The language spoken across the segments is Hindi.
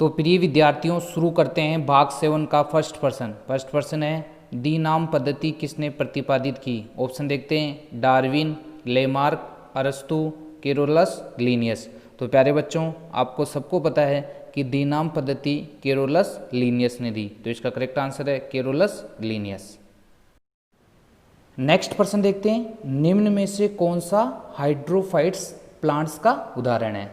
तो प्रिय विद्यार्थियों, शुरू करते हैं भाग 7 का फर्स्ट पर्सन है डी नाम पद्धति किसने प्रतिपादित की। ऑप्शन देखते हैं डार्विन, लेमार्क, अरस्तु, केरोलस, लीनियस। तो प्यारे बच्चों, आपको सबको पता है कि डी नाम पद्धति केरोलस लीनियस ने दी, तो इसका करेक्ट आंसर है केरोलस लीनियस। नेक्स्ट प्रश्न देखते हैं, निम्न में से कौन सा हाइड्रोफाइट्स प्लांट्स का उदाहरण है।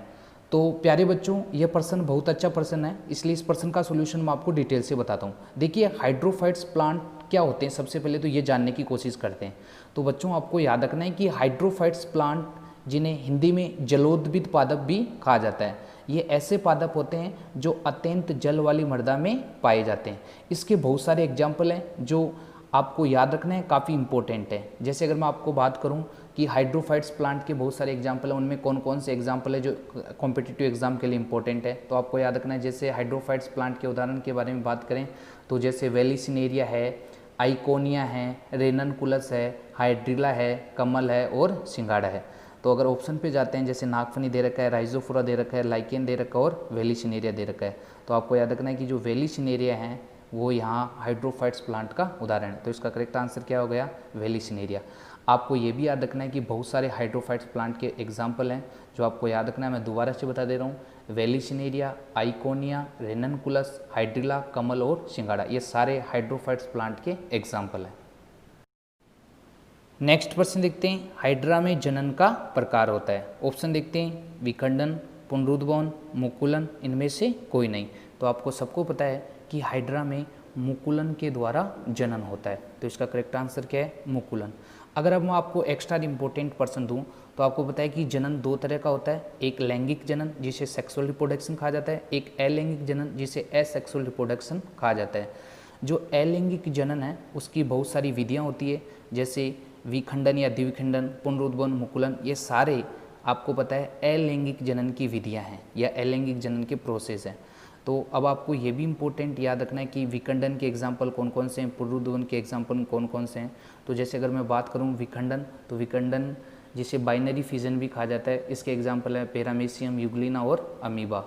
तो प्यारे बच्चों, यह प्रश्न बहुत अच्छा प्रश्न है, इसलिए इस प्रश्न का सॉल्यूशन मैं आपको डिटेल से बताता हूँ। देखिए, हाइड्रोफाइट्स प्लांट क्या होते हैं, सबसे पहले तो ये जानने की कोशिश करते हैं। तो बच्चों, आपको याद रखना है कि हाइड्रोफाइट्स प्लांट, जिन्हें हिंदी में जलोद्भिद पादप भी कहा जाता है, ये ऐसे पादप होते हैं जो अत्यंत जल वाली मृदा में पाए जाते हैं। इसके बहुत सारे एग्जाम्पल हैं जो आपको याद रखना है, काफ़ी इंपॉर्टेंट है। जैसे अगर मैं आपको बात करूं कि हाइड्रोफाइट्स प्लांट के बहुत सारे एग्जाम्पल हैं, उनमें कौन कौन से एग्जाम्पल है जो कॉम्पिटिटिव एग्जाम के लिए इंपॉर्टेंट है, तो आपको याद रखना है। जैसे हाइड्रोफाइट्स प्लांट के उदाहरण के बारे में बात करें तो जैसे वेलिसिनेरिया है, आइकोनिया है, रेननकुलस है, हाइड्रिला है, कमल है और सिंगाड़ा है। तो अगर ऑप्शन पे जाते हैं, जैसे नागफनी दे रखा है, राइजोफोरा दे रखा है, लाइकेन दे रखा है और वेलिसिनेरिया दे रखा है, तो आपको याद रखना है कि जो वेलिसिनेरिया है वो यहाँ हाइड्रोफाइट्स प्लांट का उदाहरण है। तो इसका करेक्ट आंसर क्या हो गया, वेलिसिनेरिया। आपको ये भी याद रखना है कि बहुत सारे हाइड्रोफाइट्स प्लांट के एग्जाम्पल हैं जो आपको याद रखना है। मैं दोबारा से बता दे रहा हूँ, वेलिसिनेरिया, आइकोनिया, रेननकुलस, हाइड्रिला, कमल और सिंगाड़ा, ये सारे हाइड्रोफाइट्स प्लांट के एग्जाम्पल हैं। नेक्स्ट प्रश्न देखते हैं, हाइड्रा में जनन का प्रकार होता है। ऑप्शन देखते हैं विखंडन, पुनरुद्भवन, मुकुलन, इनमें से कोई नहीं। तो आपको सबको पता है कि हाइड्रा में मुकुलन के द्वारा जनन होता है, तो इसका करेक्ट आंसर क्या है, मुकुलन। अगर अब मैं आपको एक्स्ट्रा इंपॉर्टेंट पर्सन दूं तो आपको पता है कि जनन दो तरह का होता है, एक लैंगिक जनन जिसे सेक्सुअल रिप्रोडक्शन कहा जाता है, एक अलैंगिक जनन जिसे असेक्सुअल रिप्रोडक्शन कहा जाता है। जो अलैंगिक जनन है उसकी बहुत सारी विधियाँ होती है, जैसे विखंडन या द्विखंडन, पुनरुद्भवन, मुकुलन, ये सारे आपको पता है अलैंगिक जनन की विधियाँ हैं या अलैंगिक जनन के प्रोसेस हैं। तो अब आपको ये भी इम्पोर्टेंट याद रखना है कि विखंडन के एग्जाम्पल कौन कौन से हैं, पुनरुद्भवन के एग्जाम्पल कौन कौन से हैं। तो जैसे अगर मैं बात करूँ विखंडन, तो विखंडन जिसे बाइनरी फिजन भी कहा जाता है, इसके एग्जाम्पल है पैरामीशियम, यूग्लिना और अमीबा।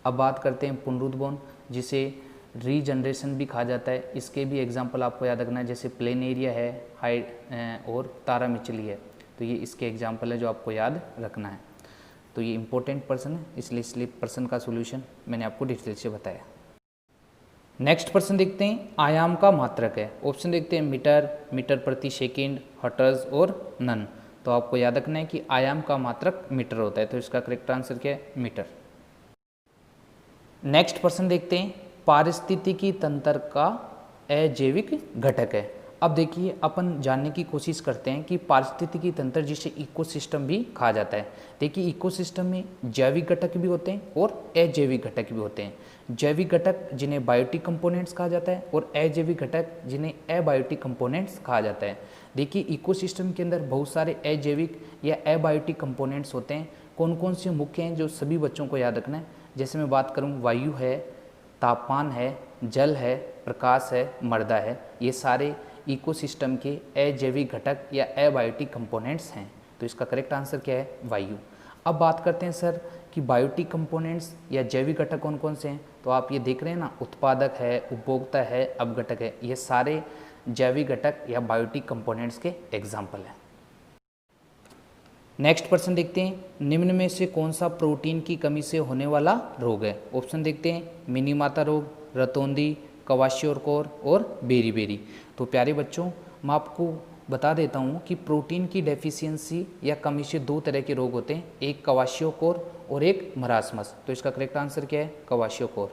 अब बात करते हैं पुनरुद्भवन, जिसे रीजनरेशन भी कहा जाता है, इसके भी एग्जाम्पल आपको याद रखना है, जैसे प्लेनेरिया है, हाइड और तारामिचली है। तो ये इसके एग्जाम्पल है जो आपको याद रखना है। तो ये इंपॉर्टेंट पर्सन है, इसलिए पर्सन का सॉल्यूशन मैंने आपको डिटेल से बताया। नेक्स्ट पर्सन देखते हैं, आयाम का मात्रक है। ऑप्शन देखते हैं मीटर, मीटर प्रति सेकेंड, हर्ट्ज और नन। तो आपको याद रखना है कि आयाम का मात्रक मीटर होता है, तो इसका करेक्ट आंसर क्या है, मीटर। नेक्स्ट पर्सन देखते हैं, पारिस्थितिकी तंत्र का अजैविक घटक है। अब देखिए, अपन जानने की कोशिश करते हैं कि पारिस्थितिकी तंत्र जिसे इकोसिस्टम भी कहा जाता है। देखिए, इकोसिस्टम में जैविक घटक भी होते हैं और अजैविक घटक भी होते हैं। जैविक घटक जिन्हें बायोटिक कंपोनेंट्स कहा जाता है और अजैविक घटक जिन्हें अबायोटिक कंपोनेंट्स कहा जाता है। देखिए, इकोसिस्टम के अंदर बहुत सारे अजैविक या अबायोटिक कंपोनेंट्स होते हैं। कौन कौन से मुख्य हैं जो सभी बच्चों को याद रखना है। जैसे मैं बात करूँ, वायु है, तापमान है, जल है, प्रकाश है, मृदा है, ये सारे इकोसिस्टम के अजैविक घटक या अबायोटिक कंपोनेंट्स हैं। तो इसका करेक्ट आंसर क्या है, वायु। अब बात करते हैं सर कि बायोटिक कंपोनेंट्स या जैविक घटक कौन कौन से हैं। तो आप ये देख रहे हैं ना, उत्पादक है, उपभोक्ता है, अपघटक है, ये सारे जैविक घटक या बायोटिक कंपोनेंट्स के एग्जाम्पल हैं। नेक्स्ट प्रश्न देखते हैं, निम्न में से कौन सा प्रोटीन की कमी से होने वाला रोग है। ऑप्शन देखते हैं मिनीमाता रोग, रतौंधी, क्वाशियोरकोर और बेरी। तो प्यारे बच्चों, मैं आपको बता देता हूँ कि प्रोटीन की डेफिशिएंसी या कमी से दो तरह के रोग होते हैं, एक क्वाशियोरकोर और एक मरासमस। तो इसका करेक्ट आंसर क्या है, क्वाशियोरकोर।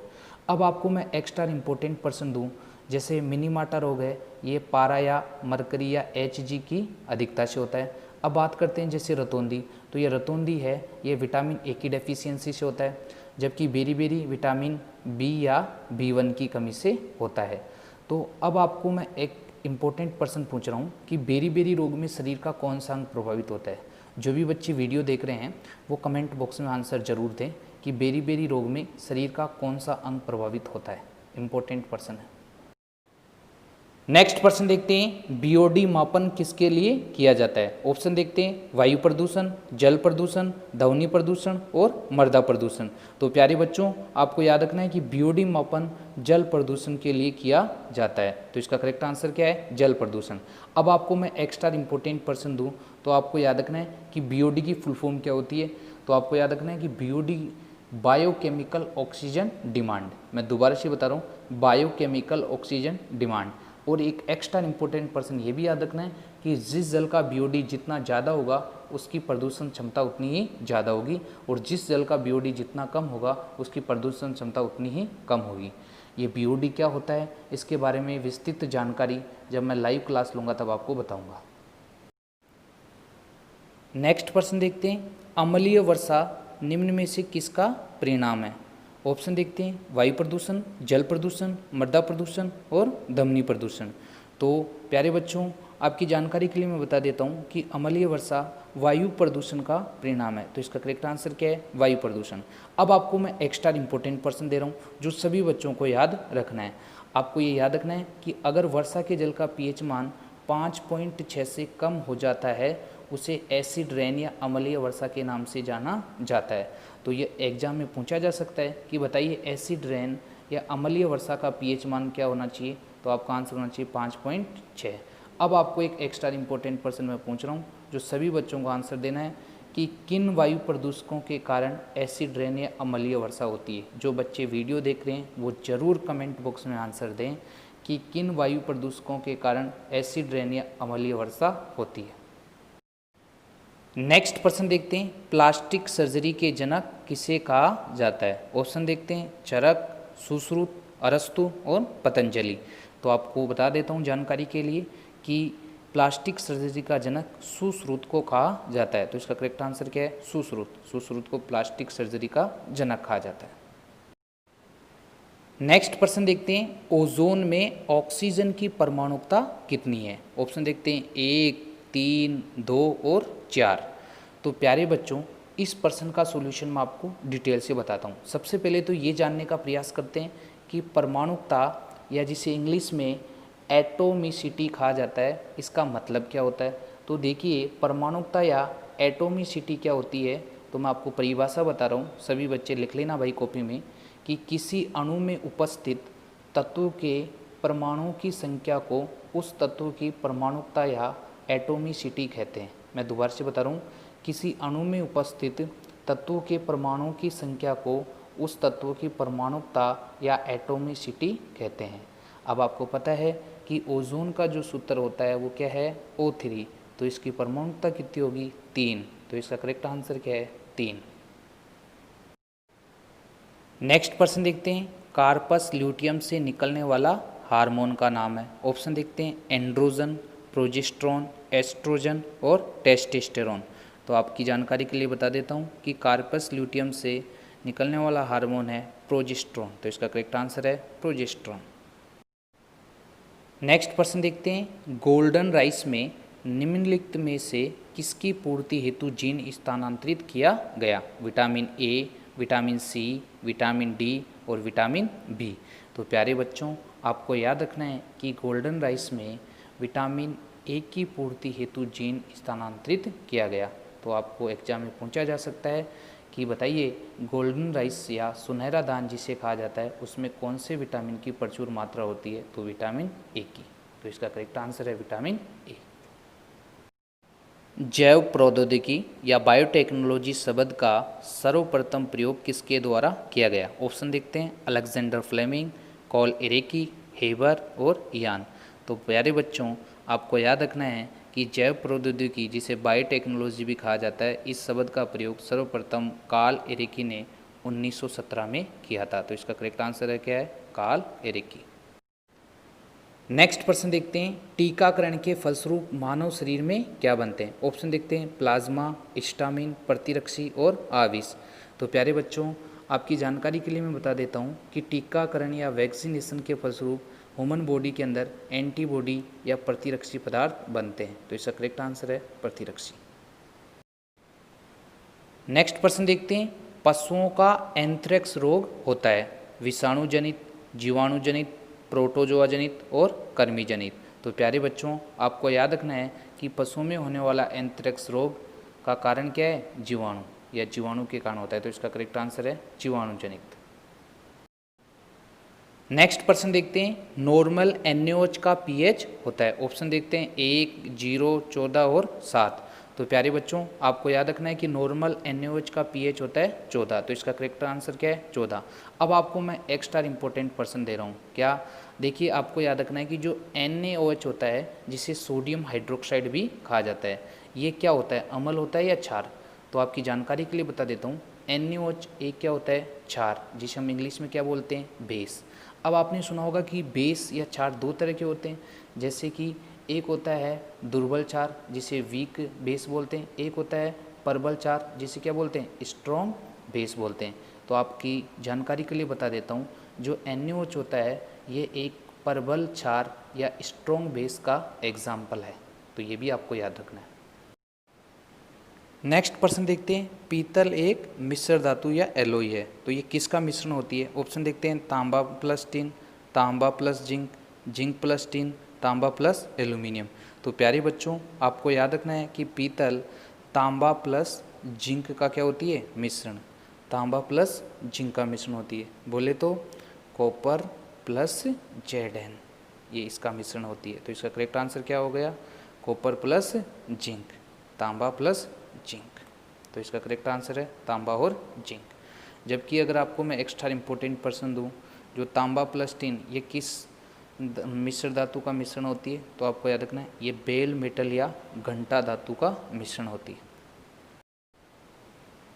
अब आपको मैं एक्स्ट्रा इंपॉर्टेंट पर्सन दूँ, जैसे मिनीमाटा रोग है, ये पारा या मरकरी या Hg की अधिकता से होता है। अब बात करते हैं जैसे रतौंधी, तो ये रतौंधी है, ये विटामिन ए की डेफिशिएंसी से होता है, जबकि बेरी विटामिन बी या B1 की कमी से होता है। तो अब आपको मैं एक इम्पोर्टेंट पर्सन पूछ रहा हूँ कि बेरी रोग में शरीर का कौन सा अंग प्रभावित होता है। जो भी बच्चे वीडियो देख रहे हैं वो कमेंट बॉक्स में आंसर जरूर दें कि बेरी रोग में शरीर का कौन सा अंग प्रभावित होता है। इम्पोर्टेंट पर्सन है। नेक्स्ट प्रश्न देखते हैं, बीओडी मापन किसके लिए किया जाता है। ऑप्शन देखते हैं, वायु प्रदूषण, जल प्रदूषण, ध्वनि प्रदूषण और मृदा प्रदूषण। तो प्यारे बच्चों, आपको याद रखना है कि बीओडी मापन जल प्रदूषण के लिए किया जाता है। तो इसका करेक्ट आंसर क्या है, जल प्रदूषण। अब आपको मैं एक्स्ट्रा इंपॉर्टेंट प्रश्न दूँ तो आपको याद रखना है कि बीओडी की फुल फॉर्म क्या होती है। तो आपको याद रखना है कि बीओडी बायोकेमिकल ऑक्सीजन डिमांड। मैं दोबारा से बता रहा हूँ, बायोकेमिकल ऑक्सीजन डिमांड। और एक एक्स्ट्रा इंपॉर्टेंट पर्सन ये भी याद रखना है कि जिस जल का बीओडी जितना ज़्यादा होगा उसकी प्रदूषण क्षमता उतनी ही ज़्यादा होगी, और जिस जल का बीओडी जितना कम होगा उसकी प्रदूषण क्षमता उतनी ही कम होगी। ये बीओडी क्या होता है, इसके बारे में विस्तृत जानकारी जब मैं लाइव क्लास लूँगा तब आपको बताऊँगा। नेक्स्ट प्रश्न देखते हैं, अम्लीय वर्षा निम्न में से किसका परिणाम है। ऑप्शन देखते हैं, वायु प्रदूषण, जल प्रदूषण, मृदा प्रदूषण और ध्वनि प्रदूषण। तो प्यारे बच्चों, आपकी जानकारी के लिए मैं बता देता हूँ कि अम्लीय वर्षा वायु प्रदूषण का परिणाम है। तो इसका करेक्ट आंसर क्या है, वायु प्रदूषण। अब आपको मैं एक्स्ट्रा इंपॉर्टेंट प्रश्न दे रहा हूँ जो सभी बच्चों को याद रखना है। आपको ये याद रखना है कि अगर वर्षा के जल का पीएच मान 5.6 से कम हो जाता है उसे एसिड रेन या अम्लीय वर्षा के नाम से जाना जाता है। तो ये एग्जाम में पूछा जा सकता है कि बताइए एसिड रेन या अम्लीय वर्षा का पीएच मान क्या होना चाहिए। तो आपका आंसर होना चाहिए 5.6। अब आपको एक एक्स्ट्रा इंपॉर्टेंट प्रश्न मैं पूछ रहा हूँ जो सभी बच्चों को आंसर देना है कि किन वायु प्रदूषकों के कारण एसिड रेन या अम्लीय वर्षा होती है। जो बच्चे वीडियो देख रहे हैं वो ज़रूर कमेंट बॉक्स में आंसर दें कि किन वायु प्रदूषकों के कारण एसिड रेन या अम्लीय वर्षा होती है। नेक्स्ट प्रश्न देखते हैं, प्लास्टिक सर्जरी के जनक किसे कहा जाता है। ऑप्शन देखते हैं, चरक, सुश्रुत, अरस्तु और पतंजलि। तो आपको बता देता हूँ जानकारी के लिए कि प्लास्टिक सर्जरी का जनक सुश्रुत को कहा जाता है। तो इसका करेक्ट आंसर क्या है, सुश्रुत। सुश्रुत को प्लास्टिक सर्जरी का जनक कहा जाता है। नेक्स्ट प्रश्न देखते हैं, ओजोन में ऑक्सीजन की परमाणुकता कितनी है। ऑप्शन देखते हैं, 1, 3, 2 और 4। तो प्यारे बच्चों, इस प्रश्न का सॉल्यूशन मैं आपको डिटेल से बताता हूँ। सबसे पहले तो ये जानने का प्रयास करते हैं कि परमाणुकता या जिसे इंग्लिश में एटोमिसिटी कहा जाता है, इसका मतलब क्या होता है। तो देखिए, परमाणुकता या एटोमिसिटी क्या होती है, तो मैं आपको परिभाषा बता रहा हूँ, सभी बच्चे लिख लेना भाई कॉपी में, कि किसी अणु में उपस्थित तत्व के परमाणुओं की संख्या को उस तत्व की परमाणुकता या एटोमिसिटी कहते हैं। मैं दोबारा से बता रहा हूँ, किसी अणु में उपस्थित तत्वों के परमाणुओं की संख्या को उस तत्व की परमाणुकता या एटोमिसिटी कहते हैं। अब आपको पता है कि ओजोन का जो सूत्र होता है वो क्या है, O3। तो इसकी परमाणुकता कितनी होगी, 3। तो इसका करेक्ट आंसर क्या है, 3। नेक्स्ट प्रश्न देखते हैं, कार्पस ल्यूटियम से निकलने वाला हार्मोन का नाम है। ऑप्शन देखते हैं, एंड्रोजन, प्रोजेस्टेरोन, एस्ट्रोजन और टेस्टोस्टेरोन। तो आपकी जानकारी के लिए बता देता हूँ कि कार्पस ल्यूटियम से निकलने वाला हार्मोन है प्रोजेस्टेरोन। तो इसका करेक्ट आंसर है प्रोजेस्टेरोन। नेक्स्ट प्रश्न देखते हैं, गोल्डन राइस में निम्नलिखित में से किसकी पूर्ति हेतु जीन स्थानांतरित किया गया। Vitamin A, vitamin C, vitamin D और विटामिन बी। तो प्यारे बच्चों, आपको याद रखना है कि गोल्डन राइस में विटामिन ए की पूर्ति हेतु जीन स्थानांतरित किया गया। तो आपको एग्जाम में पूछा जा सकता है कि बताइए गोल्डन राइस या सुनहरा दान जिसे कहा जाता है उसमें कौन से विटामिन की प्रचुर मात्रा होती है। तो विटामिन ए की। तो इसका करेक्ट आंसर है विटामिन ए। जैव प्रौद्योगिकी या बायोटेक्नोलॉजी शब्द का सर्वप्रथम प्रयोग किसके द्वारा किया गया। ऑप्शन देखते हैं, Alexander Fleming, Karl Ereky, Haber और यान। तो प्यारे बच्चों, आपको याद रखना है कि जैव प्रौद्योगिकी जिसे बायोटेक्नोलॉजी भी कहा जाता है, इस शब्द का प्रयोग सर्वप्रथम कार्ल एरेकी ने 1917 में किया था। तो इसका करेक्ट आंसर है क्या है, कार्ल एरेकी। नेक्स्ट प्रश्न देखते हैं, टीकाकरण के फलस्वरूप मानव शरीर में क्या बनते हैं। ऑप्शन देखते हैं, प्लाज्मा, हिस्टामिन, प्रतिरक्षी और आविष। तो प्यारे बच्चों, आपकी जानकारी के लिए मैं बता देता हूँ कि टीकाकरण या वैक्सीनेशन के फलस्वरूप ह्यूमन बॉडी के अंदर एंटीबॉडी या प्रतिरक्षी पदार्थ बनते हैं। तो इसका करेक्ट आंसर है प्रतिरक्षी। नेक्स्ट प्रश्न देखते हैं, पशुओं का एंथ्रेक्स रोग होता है विषाणु जनित, जीवाणु जनित, प्रोटोजोआ जनित और कर्मी जनित। तो प्यारे बच्चों, आपको याद रखना है कि पशुओं में होने वाला एंथ्रेक्स रोग का कारण क्या है? जीवाणु या जीवाणु के कारण होता है। तो इसका करेक्ट आंसर है जीवाणु जनित। नेक्स्ट प्रश्न देखते हैं, नॉर्मल NaOH का pH होता है। ऑप्शन देखते हैं 1, 0, 14 और 7। तो प्यारे बच्चों, आपको याद रखना है कि नॉर्मल NaOH का pH होता है 14। तो इसका करेक्ट आंसर क्या है? 14। अब आपको मैं एक्स्ट्रा इंपॉर्टेंट प्रश्न दे रहा हूँ। क्या? देखिए, आपको याद रखना है कि जो NaOH होता है, जिसे सोडियम हाइड्रोक्साइड भी कहा जाता है, ये क्या होता है? अम्ल होता है या क्षार? तो आपकी जानकारी के लिए बता देता हूँ, NaOH एक क्या होता है? क्षार, जिसे हम इंग्लिश में क्या बोलते हैं? बेस। अब आपने सुना होगा कि बेस या क्षार दो तरह के होते हैं, जैसे कि एक होता है दुर्बल क्षार, जिसे वीक बेस बोलते हैं। एक होता है प्रबल क्षार, जिसे क्या बोलते हैं? स्ट्रॉन्ग बेस बोलते हैं। तो आपकी जानकारी के लिए बता देता हूँ, जो NaOH होता है, ये एक प्रबल क्षार या स्ट्रॉन्ग बेस का एग्जाम्पल है। तो ये भी आपको याद रखना है। नेक्स्ट प्रश्न देखते हैं, पीतल एक मिश्र धातु या एलॉय है, तो ये किसका मिश्रण होती है? ऑप्शन देखते हैं, तांबा प्लस टिन, तांबा plus zinc, zinc plus tin, तांबा प्लस एल्यूमिनियम। तो प्यारे बच्चों, आपको याद रखना है कि पीतल तांबा प्लस जिंक का क्या होती है? मिश्रण। तांबा प्लस जिंक का मिश्रण होती है। बोले तो कॉपर प्लस Zn, ये इसका मिश्रण होती है। तो इसका करेक्ट आंसर क्या हो गया? कॉपर प्लस जिंक, तांबा प्लस जिंक। तो इसका करेक्ट आंसर है तांबा और जिंक। जबकि अगर आपको मैं एक्स्ट्रा इंपॉर्टेंट प्रश्न दूं, जो तांबा प्लस टिन, ये किस मिश्र धातु का मिश्रण होती है? तो आपको याद रखना है, ये बेल मेटल या घंटा धातु का मिश्रण होती है।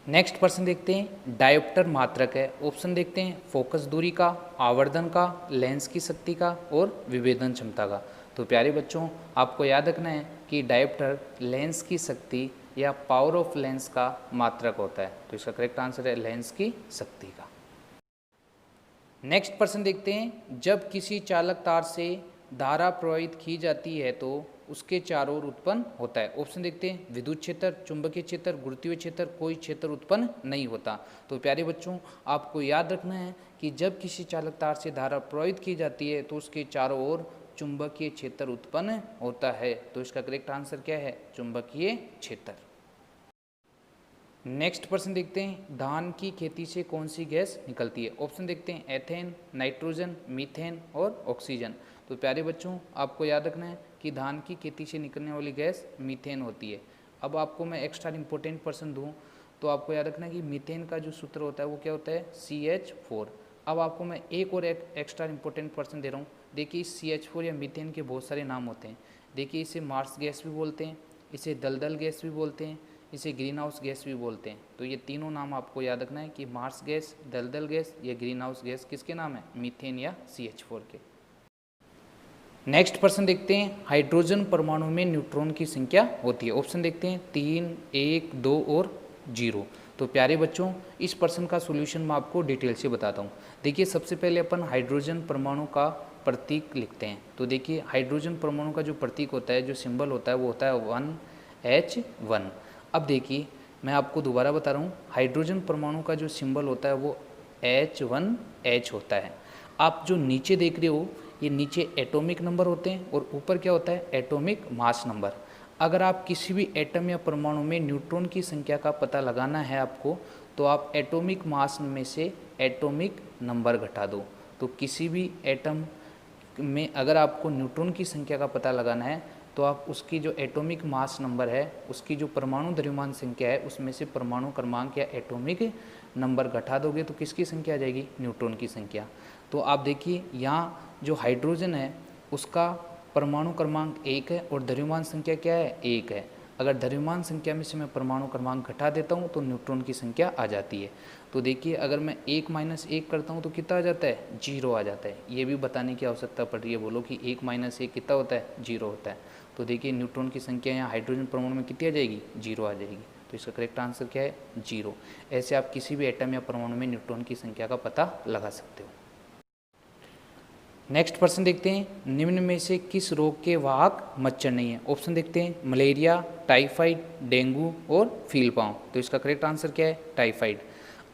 नेक्स्ट प्रश्न देखते हैं, डायोप्टर मात्रक है। ऑप्शन देखते हैं, फोकस दूरी का, आवर्धन का, लेंस की शक्ति का और विभेदन क्षमता का। तो प्यारे बच्चों, आपको याद रखना है कि डायोप्टर लेंस की शक्ति या पावर ऑफ लेंस का मात्रक होता है। तो इसका करेक्ट आंसर है लेंस की शक्ति का। नेक्स्ट प्रश्न देखते हैं, जब किसी चालक तार से धारा प्रवाहित की जाती है तो उसके चारों ओर उत्पन्न होता है। ऑप्शन देखते हैं, विद्युत क्षेत्र, चुंबकीय क्षेत्र, गुरुत्वीय क्षेत्र, कोई क्षेत्र उत्पन्न नहीं होता। तो प्यारे बच्चों, आपको याद रखना है कि जब किसी चालक तार से धारा प्रवाहित की जाती है तो उसके चारों ओर चुंबकीय क्षेत्र उत्पन्न होता है। तो इसका करेक्ट आंसर क्या है? चुंबकीय क्षेत्र। नेक्स्ट प्रश्न देखते हैं, धान की खेती से कौन सी गैस निकलती है? ऑप्शन देखते हैं, एथेन, नाइट्रोजन, मीथेन और ऑक्सीजन। तो प्यारे बच्चों, आपको याद रखना है कि धान की खेती से निकलने वाली गैस मीथेन होती है। अब आपको मैं एक्स्ट्रा इंपॉर्टेंट प्रश्न दूं, तो आपको याद रखना है कि मीथेन का जो सूत्र होता है वो क्या होता है? CH4। अब आपको मैं एक और एक्स्ट्रा इंपॉर्टेंट प्रश्न दे रहा हूँ। देखिए, इस CH4 या मीथेन के बहुत सारे नाम होते हैं। देखिए, इसे मार्स गैस भी बोलते हैं, इसे दलदल गैस भी बोलते हैं, इसे ग्रीन हाउस गैस भी बोलते हैं। तो ये तीनों नाम आपको याद रखना है कि मार्स गैस, दलदल गैस या ग्रीन हाउस गैस किसके नाम है? मीथेन या CH4 के। नेक्स्ट प्रश्न देखते हैं, हाइड्रोजन परमाणु में न्यूट्रॉन की संख्या होती है। ऑप्शन देखते हैं, 3, 1, 2 और 0। तो प्यारे बच्चों, इस प्रश्न का सोल्यूशन मैं आपको डिटेल से बताता हूँ। देखिए, सबसे पहले अपन हाइड्रोजन परमाणु का प्रतीक लिखते हैं। तो देखिए, हाइड्रोजन परमाणु का जो प्रतीक होता है, जो सिंबल होता है, वो होता है 1H1। अब देखिए, मैं आपको दोबारा बता रहा हूँ, हाइड्रोजन परमाणु का जो सिंबल होता है वो H1H होता है। आप जो नीचे देख रहे हो, ये नीचे एटॉमिक नंबर होते हैं और ऊपर क्या होता है? Atomic mass number. अगर आप किसी भी एटम या परमाणु में न्यूट्रॉन की संख्या का पता लगाना है आपको, तो आप एटॉमिक मास में से एटॉमिक नंबर घटा दो। तो किसी भी एटम में अगर आपको न्यूट्रॉन की संख्या का पता लगाना है, तो आप उसकी जो एटॉमिक मास नंबर है, उसकी जो परमाणु द्रव्यमान संख्या है, उसमें से परमाणु क्रमांक या एटॉमिक नंबर घटा दोगे तो किसकी संख्या आ जाएगी? न्यूट्रॉन की संख्या। तो आप देखिए, यहाँ जो हाइड्रोजन है उसका परमाणु क्रमांक 1 है और द्रव्यमान संख्या क्या है? 1 है। अगर द्रव्यमान संख्या में से मैं परमाणु क्रमांक घटा देता हूँ तो न्यूट्रॉन की संख्या आ जाती है। तो देखिए, अगर मैं 1 - 1 करता हूँ तो कितना आ जाता है? 0 आ जाता है। ये भी बताने की आवश्यकता पड़ रही है, बोलो कि 1 - 1 कितना होता है? 0 होता है। तो देखिए, न्यूट्रॉन की संख्या यहाँ हाइड्रोजन परमाणु में कितनी आ जाएगी? 0 आ जाएगी। तो इसका करेक्ट आंसर क्या है? 0। ऐसे आप किसी भी एटम या परमाणु में न्यूट्रॉन की संख्या का पता लगा सकते हो। नेक्स्ट प्रश्न देखते हैं, निम्न में से किस रोग के वाहक मच्छर नहीं है? ऑप्शन देखते हैं, मलेरिया, टाइफाइड, डेंगू और फीलपाँव। तो इसका करेक्ट आंसर क्या है? टाइफाइड।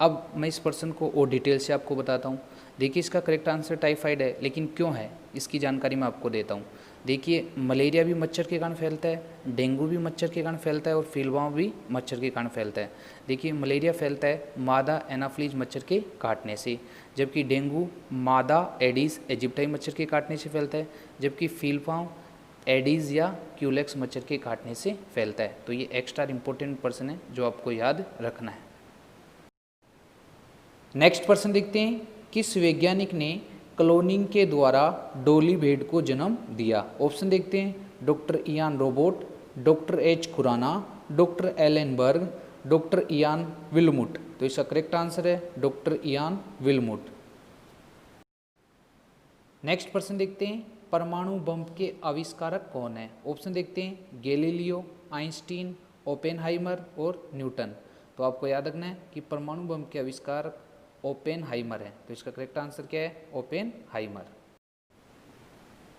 अब मैं इस पर्सन को और डिटेल से आपको बताता हूँ। देखिए इसका करेक्ट आंसर टाइफाइड है, लेकिन क्यों है इसकी जानकारी मैं आपको देता हूँ। देखिए मलेरिया भी मच्छर के कारण फैलता है, डेंगू भी मच्छर के कारण फैलता है और फीलवांव भी मच्छर के कारण फैलता है। देखिए मलेरिया फैलता है मादा एनाफ्लीज मच्छर के काटने से, जबकि डेंगू मादा एडीज इजिप्टाई मच्छर के काटने से फैलता है, जबकि फीलवांव एडीज या क्यूलेक्स मच्छर के काटने से फैलता है। तो ये एक्स्ट्रा इंपॉर्टेंट पर्सन है जो आपको याद रखना है। नेक्स्ट पर्सन देखते हैं, किस वैज्ञानिक ने क्लोनिंग के द्वारा डोली भेड़ को जन्म दिया। ऑप्शन देखते हैं, doctor Ian Robot, doctor H Khurana, doctor Alan Berg, doctor Ian Wilmut. तो इसका करेक्ट आंसर है doctor Ian Wilmut. Next person देखते हैं, परमाणु बम के आविष्कारक कौन है। ऑप्शन देखते हैं, गैलीलियो, आइंस्टीन, ओपेनहाइमर और न्यूटन। तो आपको याद रखना है कि परमाणु बम के आविष्कारक ओपेनहाइमर है। तो इसका करेक्ट आंसर क्या है, ओपेनहाइमर।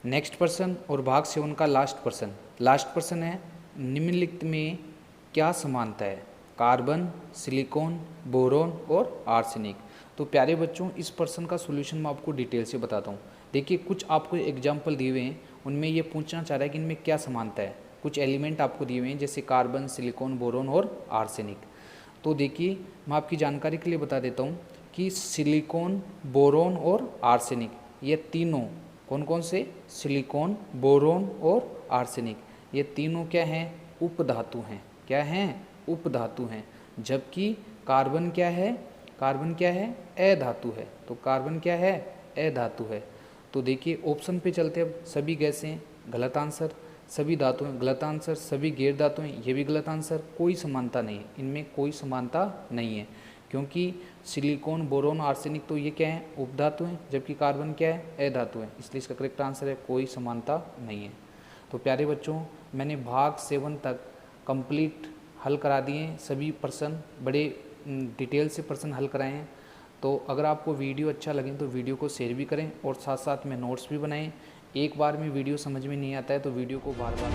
नेक्स्ट पर्सन और भाग 7 का लास्ट पर्सन है, निम्नलिखित में क्या समानता है, कार्बन, सिलिकॉन, बोरोन और आर्सेनिक। तो प्यारे बच्चों इस पर्सन का सोल्यूशन मैं आपको डिटेल से बताता हूँ। देखिए कुछ आपको एग्जाम्पल दिए हुए हैं, उनमें ये पूछना चाह रहा है कि इनमें क्या समानता है। कुछ एलिमेंट आपको दिए हुए हैं जैसे कार्बन, सिलिकॉन, बोरोन और आर्सेनिक। तो देखिए मैं आपकी जानकारी के लिए बता देता हूँ कि सिलिकॉन, बोरोन और आर्सेनिक ये तीनों कौन कौन से, सिलिकॉन, बोरोन और आर्सेनिक ये तीनों क्या हैं, उपधातु हैं। क्या हैं, उपधातु हैं। जबकि कार्बन क्या है, कार्बन क्या है, अधातु है। तो कार्बन क्या है, अधातु है। तो देखिए ऑप्शन पे चलते हैं, अब सभी गैसें गलत आंसर, सभी धातु हैं गलत आंसर, सभी गैर धातु हैं ये भी गलत आंसर। कोई समानता नहीं है, इनमें कोई समानता नहीं है, क्योंकि सिलिकॉन, बोरोन, आर्सेनिक तो ये क्या है, उपधातु हैं, जबकि कार्बन क्या है, अधातु है। इसलिए इसका करेक्ट आंसर है कोई समानता नहीं है। तो प्यारे बच्चों मैंने भाग 7 तक कंप्लीट हल करा दिए हैं, सभी पर्सन बड़े डिटेल से पर्सन हल कराए हैं। तो अगर आपको वीडियो अच्छा लगे तो वीडियो को शेयर भी करें और साथ साथ में नोट्स भी बनाएं। एक बार में वीडियो समझ में नहीं आता है तो वीडियो को बार बार